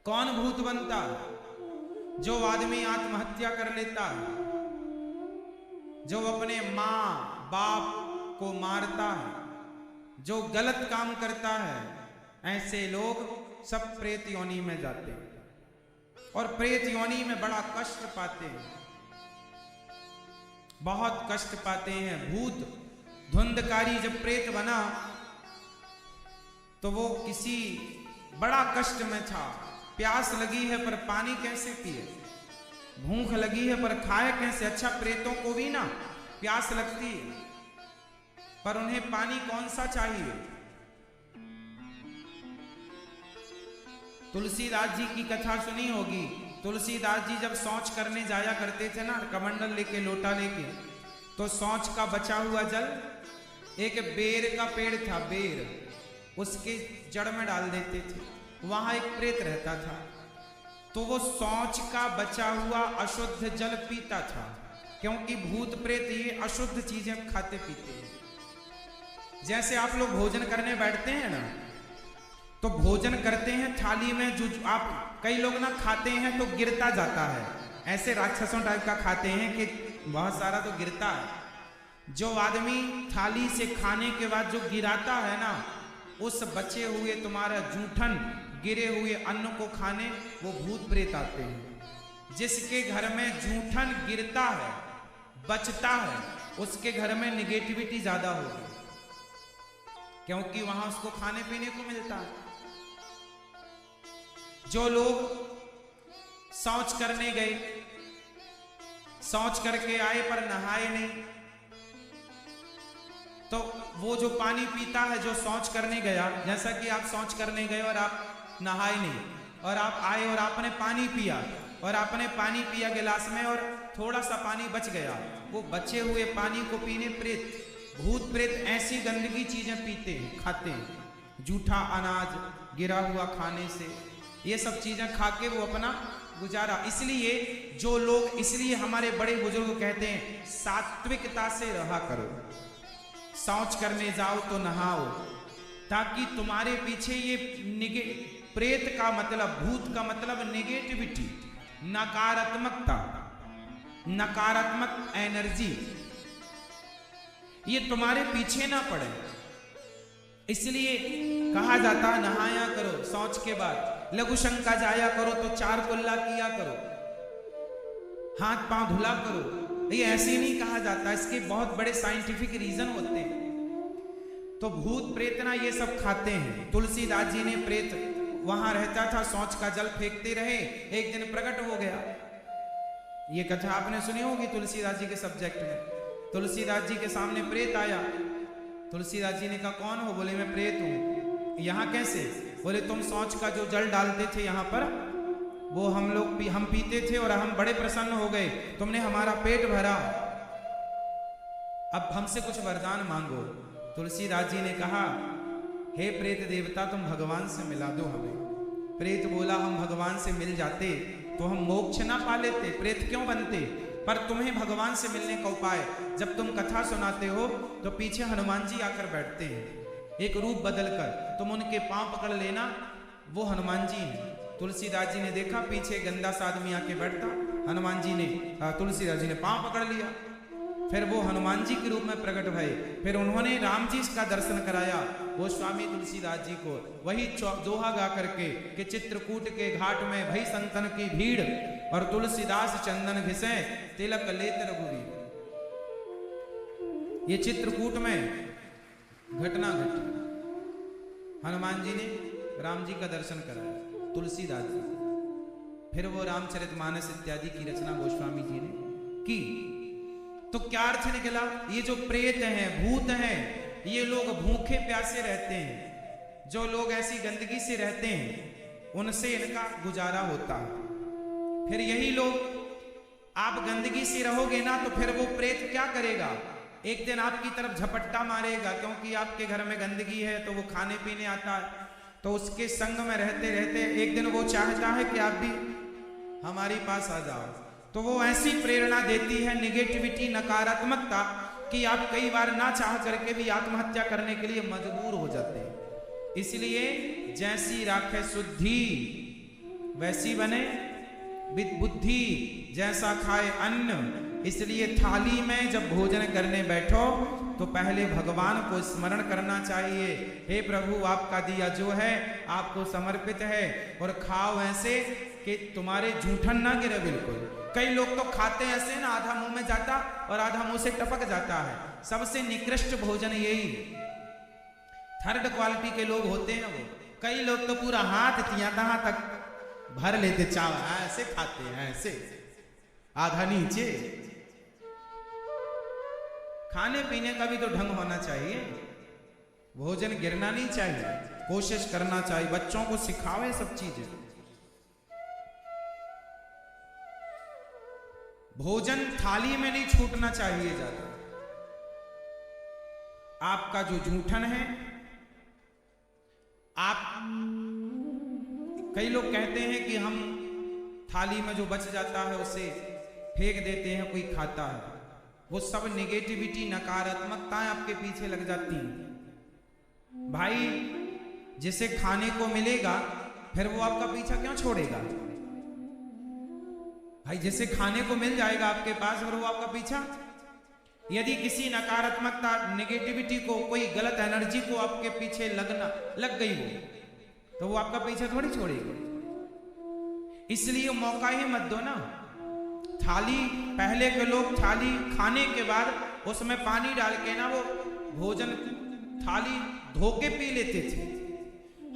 कौन भूत बनता? जो आदमी आत्महत्या कर लेता है, जो अपने माँ बाप को मारता है, जो गलत काम करता है, ऐसे लोग सब प्रेत योनि में जाते हैं और प्रेत योनि में बड़ा कष्ट पाते हैं, बहुत कष्ट पाते हैं। भूत धुंधकारी जब प्रेत बना तो वो किसी बड़ा कष्ट में था। प्यास लगी है पर पानी कैसे पिए, भूख लगी है पर खाए कैसे। अच्छा, प्रेतों को भी ना प्यास लगती है, पर उन्हें पानी कौन सा चाहिए? तुलसीदास जी की कथा सुनी होगी। तुलसीदास जी जब शौच करने जाया करते थे ना, कमंडल लेके, लोटा लेके, तो शौच का बचा हुआ जल एक बेर का पेड़ था, बेर, उसके जड़ में डाल देते थे। वहां एक प्रेत रहता था, तो वो शौच का बचा हुआ अशुद्ध जल पीता था, क्योंकि भूत प्रेत ये अशुद्ध चीजें खाते पीते हैं। जैसे आप लोग भोजन करने बैठते हैं ना, तो भोजन करते हैं थाली में, जो आप कई लोग ना खाते हैं तो गिरता जाता है, ऐसे राक्षसों टाइप का खाते हैं कि बहुत सारा तो गिरता है। जो आदमी थाली से खाने के बाद जो गिराता है ना, उस बचे हुए तुम्हारा जूठन गिरे हुए अन्न को खाने वो भूत प्रेत आते हैं। जिसके घर में जूठन गिरता है, बचता है, उसके घर में निगेटिविटी ज्यादा होगी, क्योंकि वहां उसको खाने पीने को मिलता है। जो लोग शौच करने गए, शौच करके आए पर नहाए नहीं, तो वो जो पानी पीता है, जो शौच करने गया, जैसा कि आप शौच करने गए और आप नहाए नहीं, और आप आए और आपने पानी पिया, और आपने पानी पिया गिलास में और थोड़ा सा पानी बच गया, वो बचे हुए पानी को पीने प्रेत, भूत प्रेत ऐसी गंदगी चीजें पीते हैं, खाते हैं। जूठा अनाज गिरा हुआ खाने से, ये सब चीजें खा के वो अपना गुजारा। इसलिए जो लोग, इसलिए हमारे बड़े बुजुर्ग कहते हैं सात्विकता से रहा करो, शौच करने जाओ तो नहाओ, ताकि तुम्हारे पीछे ये प्रेत का मतलब, भूत का मतलब नेगेटिविटी, नकारात्मकता, नकारात्मक एनर्जी, ये तुम्हारे पीछे ना पड़े। इसलिए कहा जाता है नहाया करो शौच के बाद, लघु शंका जाया करो तो 4 कुल्ला किया करो, हाथ पांव धुला करो। ये ऐसे नहीं कहा जाता, इसके बहुत बड़े साइंटिफिक रीजन होते हैं। तो भूत प्रेत ना ये सब खाते हैं। तुलसीदास जी ने, प्रेत वहां रहता था, शौच का जल फेंकते रहे, एक दिन प्रकट हो गया। ये कथा आपने सुनी होगी तुलसीदास जी के सब्जेक्ट में। तुलसीदास जी के सामने प्रेत आया, तुलसीदास जी ने कहा कौन हो? बोले मैं प्रेत हूं। यहाँ कैसे? बोले तुम शौच का जो जल डालते थे यहाँ पर, वो हम पीते थे और हम बड़े प्रसन्न हो गए, तुमने हमारा पेट भरा, अब हमसे कुछ वरदान मांगो। तुलसीदास जी ने कहा हे प्रेत देवता, तुम भगवान से मिला दो हमें। प्रेत बोला हम भगवान से मिल जाते तो हम मोक्ष ना पा लेते, प्रेत क्यों बनते, पर तुम्हें भगवान से मिलने का उपाय, जब तुम कथा सुनाते हो तो पीछे हनुमान जी आकर बैठते हैं, एक रूप बदलकर, तुम उनके पांव पकड़ लेना, वो हनुमान जी हैं। तुलसीदास जी ने देखा पीछे गंदा सा आदमी आके बैठता, हनुमान जी ने, तुलसीदास जी ने पांव पकड़ लिया, फिर वो हनुमान जी के रूप में प्रकट भये। फिर उन्होंने राम जी का दर्शन कराया वो स्वामी तुलसीदास जी को, वही दोहा गा करके कि चित्रकूट के घाट में भई संतन की भीड़, और तुलसीदास चंदन घिसे तिलक लेत रघुवीर। ये चित्रकूट में घटना घटी, हनुमान जी ने राम जी का दर्शन कराया, तुलसीदास जी। फिर वो रामचरितमानस इत्यादि की रचना गोस्वामी जी ने की। तो क्या अर्थ निकला? ये जो प्रेत हैं, भूत हैं, ये लोग भूखे प्यासे रहते हैं। जो लोग ऐसी गंदगी से रहते हैं उनसे इनका गुजारा होता है। फिर यही लोग, आप गंदगी से रहोगे ना तो फिर वो प्रेत क्या करेगा? एक दिन आपकी तरफ झपट्टा मारेगा, क्योंकि आपके घर में गंदगी है तो वो खाने पीने आता है, तो उसके संग में रहते रहते एक दिन वो चाहता है कि आप भी हमारे पास आ जाओ। तो वो ऐसी प्रेरणा देती है निगेटिविटी, नकारात्मकता, कि आप कई बार ना चाह करके भी आत्महत्या करने के लिए मजबूर हो जाते हैं। इसलिए जैसी राखे शुद्धि वैसी बने बुद्धि, जैसा खाए अन्न। इसलिए थाली में जब भोजन करने बैठो तो पहले भगवान को स्मरण करना चाहिए। हे प्रभु, आपका दिया जो है आपको समर्पित है, और खाओ ऐसे कि तुम्हारे जूठन ना गिरे बिल्कुल। कई लोग तो खाते ऐसे ना, आधा मुंह में जाता और आधा मुंह से टपक जाता है। सबसे निकृष्ट भोजन यही, थर्ड क्वालिटी के लोग होते हैं वो। कई लोग तो पूरा हाथ तिया तक भर लेते चावल, ऐसे खाते हैं, ऐसे आधा नीचे। खाने पीने का भी तो ढंग होना चाहिए, भोजन गिरना नहीं चाहिए, कोशिश करना चाहिए। बच्चों को सिखावे सब चीजें। भोजन थाली में नहीं छूटना चाहिए ज्यादा। आपका जो जूठन है, आप कई लोग कहते हैं कि हम थाली में जो बच जाता है उसे फेंक देते हैं, कोई खाता है। वो सब नेगेटिविटी, नकारात्मकताएं आपके पीछे लग जाती हैं। भाई, जिसे खाने को मिलेगा फिर वो आपका पीछा क्यों छोड़ेगा? भाई, जिसे खाने को मिल जाएगा आपके पास, फिर वो आपका पीछा। यदि किसी नकारात्मकता, नेगेटिविटी को, कोई गलत एनर्जी को आपके पीछे लग गई हो, तो वो आपका पीछा थोड़ी छोड़ेगा। इसलिए मौका ही मत दो ना। थाली, पहले के लोग थाली खाने के बाद उसमें पानी डाल के ना वो भोजन थाली धो के पी लेते थे।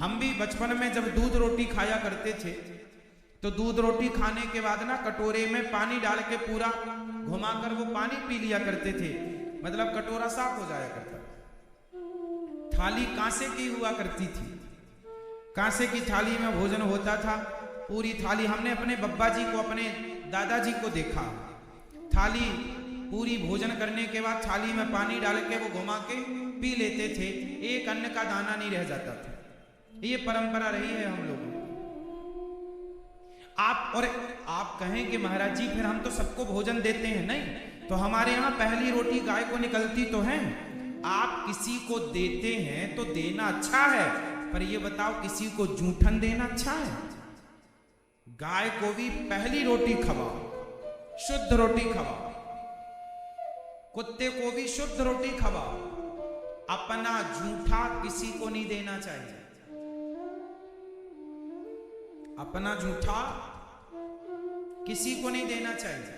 हम भी बचपन में जब दूध रोटी खाया करते थे तो दूध रोटी खाने के बाद ना कटोरे में पानी डाल के पूरा घुमाकर वो पानी पी लिया करते थे, मतलब कटोरा साफ हो जाया करता। थाली कांसे की हुआ करती थी, कांसे की थाली में भोजन होता था। पूरी थाली, हमने अपने बब्बा जी को, अपने दादाजी को देखा, थाली पूरी भोजन करने के बाद थाली में पानी डाल के वो घुमा के पी लेते थे, एक अन्न का दाना नहीं रह जाता था। ये परंपरा रही है हम लोगों की। आप कहें कि महाराज जी फिर हम तो सबको भोजन देते हैं। नहीं, तो हमारे यहाँ पहली रोटी गाय को निकलती तो है। आप किसी को देते हैं तो देना अच्छा है, पर ये बताओ किसी को जूठन देना अच्छा है? गाय को भी पहली रोटी खवाओ, शुद्ध रोटी खवाओ। कुत्ते को भी शुद्ध रोटी खवाओ। अपना जूठा किसी को नहीं देना चाहिए। अपना जूठा किसी को नहीं देना चाहिए।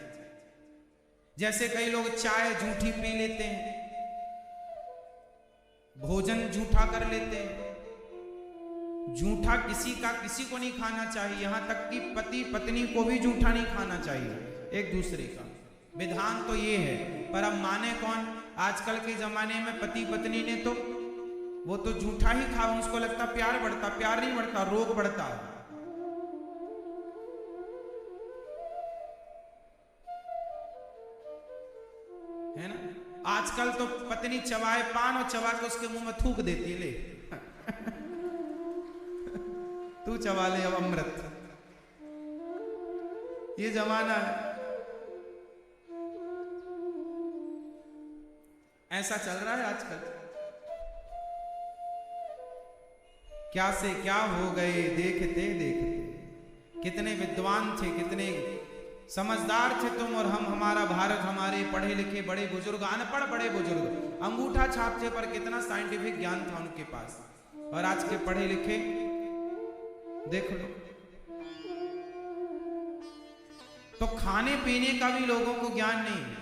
जैसे कई लोग चाय जूठी पी लेते हैं, भोजन जूठा कर लेते हैं। जूठा किसी को नहीं खाना चाहिए। यहां तक कि पति पत्नी को भी जूठा नहीं खाना चाहिए एक दूसरे का। विधान तो ये है, पर अब माने कौन? आजकल के जमाने में पति पत्नी ने तो वो तो जूठा ही खा, उसको लगता प्यार बढ़ता। प्यार नहीं बढ़ता, रोग बढ़ता है ना। आजकल तो पत्नी चबाए पान और चबा के उसके मुंह में थूक देती, ले तू चबा ले अब अमृत। ये जमाना है, ऐसा चल रहा है आजकल। क्या से क्या हो गए देखते देखते। कितने विद्वान थे, कितने समझदार थे तुम और हम। हमारा भारत, हमारे पढ़े लिखे बड़े बुजुर्ग, अनपढ़ बड़े बुजुर्ग अंगूठा छापते पर कितना साइंटिफिक ज्ञान था उनके पास। और आज के पढ़े लिखे देख लो। तो खाने पीने का भी लोगों को ज्ञान नहीं है।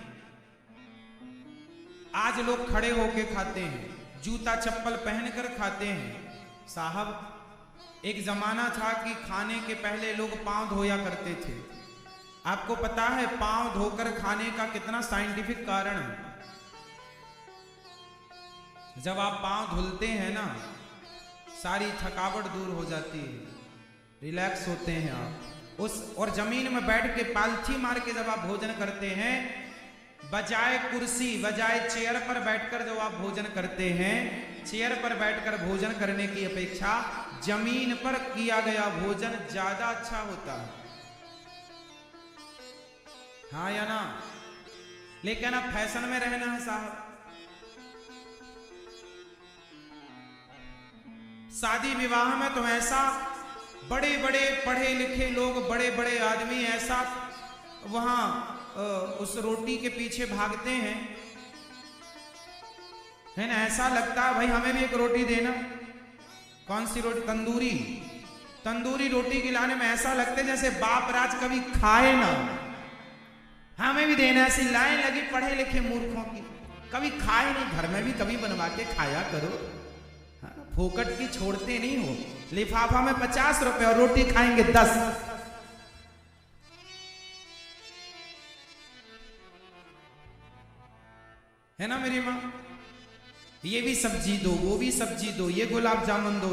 आज लोग खड़े होके खाते हैं, जूता चप्पल पहनकर खाते हैं। साहब, एक जमाना था कि खाने के पहले लोग पांव धोया करते थे। आपको पता है पांव धोकर खाने का कितना साइंटिफिक कारण है? जब आप पांव धुलते हैं ना, सारी थकावट दूर हो जाती है, रिलैक्स होते हैं आप। और जमीन में बैठ के पालथी मार के जब आप भोजन करते हैं, बजाय कुर्सी, बजाय चेयर पर बैठकर जब आप भोजन करते हैं, चेयर पर बैठकर भोजन करने की अपेक्षा जमीन पर किया गया भोजन ज्यादा अच्छा होता है। हाँ या ना? लेकिन अब फैशन में रहना है साहब। शादी विवाह में तो ऐसा बड़े बड़े पढ़े लिखे लोग, बड़े बड़े आदमी ऐसा वहां उस रोटी के पीछे भागते हैं, है ना। ऐसा लगता है भाई हमें भी एक रोटी देना। कौन सी रोटी? तंदूरी। तंदूरी रोटी खिलाने में ऐसा लगता है जैसे बाप राज कभी खाए ना, हमें भी देना। ऐसी लाइन लगी पढ़े लिखे मूर्खों की, कभी खाए नहीं, घर में भी कभी बनवा के खाया करो। हाँ, फोकट की छोड़ते नहीं हो। लिफाफा में 50 रुपए और रोटी खाएंगे 10। है ना मेरी माँ, ये भी सब्जी दो, वो भी सब्जी दो, ये गुलाब जामुन दो।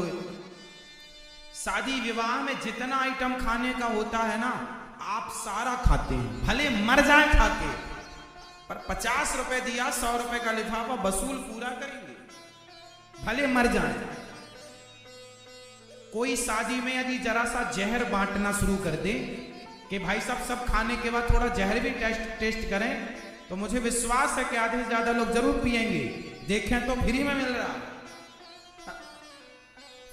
शादी विवाह में जितना आइटम खाने का होता है ना, आप सारा खाते हैं, भले मर जाए खा के, पर 50 रुपए दिया, 100 रुपए का लिफाफा वसूल पूरा करेंगे, भले मर जाए। कोई शादी में यदि जरा सा जहर बांटना शुरू कर दे कि भाई सब खाने के बाद थोड़ा जहर भी टेस्ट करें, तो मुझे विश्वास है कि आधे से ज्यादा लोग जरूर पिएंगे। देखें तो फ्री में मिल रहा,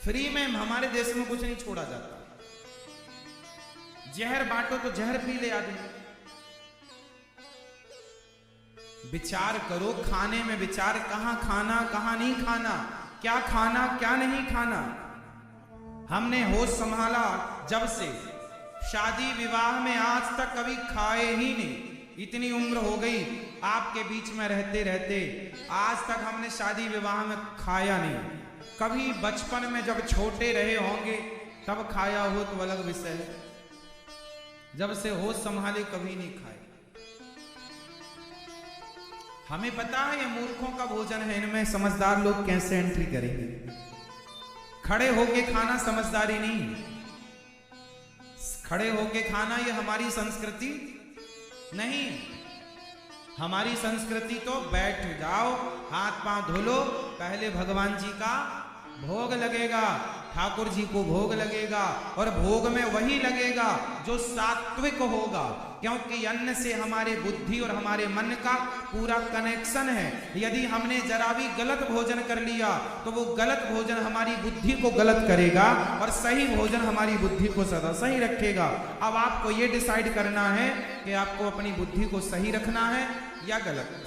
फ्री में हमारे देश में कुछ नहीं छोड़ा जाता। जहर बांटो तो जहर पी ले आदमी। विचार करो, खाने में विचार, कहां खाना कहां नहीं खाना, क्या खाना क्या नहीं खाना। हमने होश संभाला जब से, शादी विवाह में आज तक कभी खाए ही नहीं। इतनी उम्र हो गई आपके बीच में रहते रहते, आज तक हमने शादी विवाह में खाया नहीं। कभी बचपन में जब छोटे रहे होंगे तब खाया हो तो अलग विषय है, जब से होश संभाले कभी नहीं खाए। हमें पता है ये मूर्खों का भोजन है, इनमें समझदार लोग कैसे एंट्री करेंगे। खड़े होके खाना समझदारी नहीं, खड़े होके खाना ये हमारी संस्कृति नहीं। हमारी संस्कृति तो बैठ जाओ, हाथ पांव धो लो, पहले भगवान जी का भोग लगेगा, ठाकुर जी को भोग लगेगा, और भोग में वही लगेगा जो सात्विक होगा, क्योंकि अन्न से हमारे बुद्धि और हमारे मन का पूरा कनेक्शन है। यदि हमने जरा भी गलत भोजन कर लिया तो वो गलत भोजन हमारी बुद्धि को गलत करेगा, और सही भोजन हमारी बुद्धि को सदा सही रखेगा। अब आपको ये डिसाइड करना है कि आपको अपनी बुद्धि को सही रखना है या गलत।